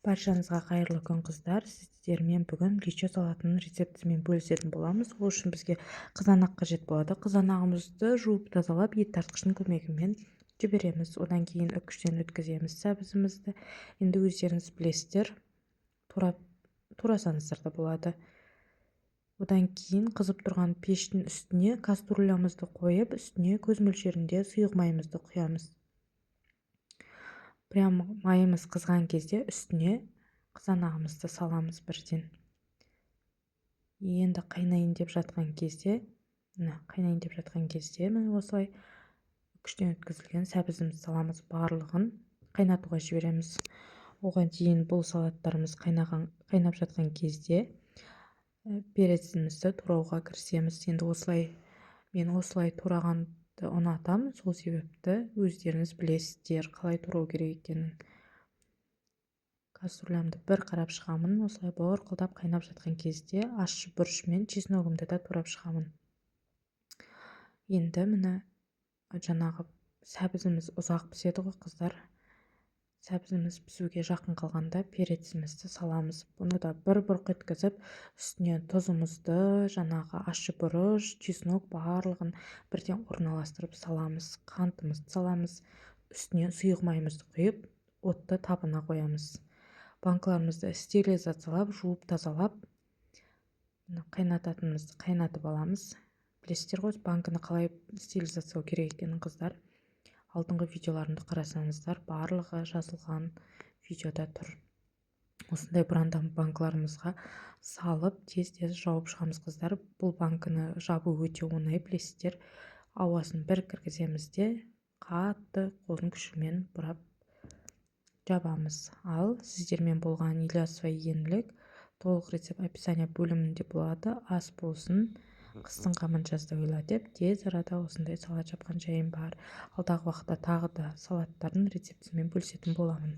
Баршаңызға қайырлы күн қыздар. Сіздермен бүгін личо салатының рецептімен бөлісетін боламыз. Ол үшін бізге қызанақ қажет болады. Қызанағымызды жуып тазалап ет тартқыштың көмегімен жібереміз. Одан кейін үккіштен өткіземіз сәбізімізді. Енді өздеріңіз білесіздер, турасаңыздар да болады. Одан кейін қызып тұрған пештің үстіне каструлямызды қойып, үстіне көз мөлшерінде сұйық майымызды құямыз. Прям майымыз қызған кезде үстіне қызанағымызды саламыз бірден. Енді қайнайын деп жатқан кезде, міне осылай үккіштен өткізілген сәбізімізді саламыз, барлығын қайнатуға жібереміз. Оған дейін бұл салаттарымыз қайнап жатқан кезде перецімізді турауға кірісеміз. Енді мен осылай турағанды ұнатамын, сол себепті өздеріңіз білесіздер қалай турау керек екенін. Каструлямды бір қарап шығамын. Осылай бұрқылдап қайнап жатқан кезде ащы бұрышымен чесногымды да турап шығамын. Енді міне жаңағы сәбізіміз ұзақ піседі ғой қыздар. Сәбізіміз пісуге жақын қалғанда перецімізді саламыз. Бұны да бір бұрқ еткізіп, үстіне тұзымызды, жаңағы ащы бұрыш, чеснок барлығын бірден орналастырып саламыз. Қантымызды саламыз. Үстіне сұйық майымызды құйып, отты табына қоямыз. Банкаларымызды стерилизациялап, жуып тазалап, қайнататынымызды қайнатып аламыз. Білесіздер ғой, банканы қалай стерилизациялау керек екенін қыздар. Алдыңғы видеоларымды қарасаңыздар, барлығы жазылған видеода тұр. Осындай бұрандам банкаларымызға салып, тез-тез жауып шығамыз қыздар. Бұл банканы жабу өте оңай, білесіздер. Ауасын бір кіргіземіз де, қатты қолдың күшімен бұрап жабамыз. Ал сіздермен болған Ильясова еңлік толық рецепт описание бөлімінде болады. Ас болсын, қыстың қамын жазда ойла деп, тез арада осындай салат жапқан жайым бар. Алдағы уақытта тағы да салаттардың рецептімен бөлісетін боламын.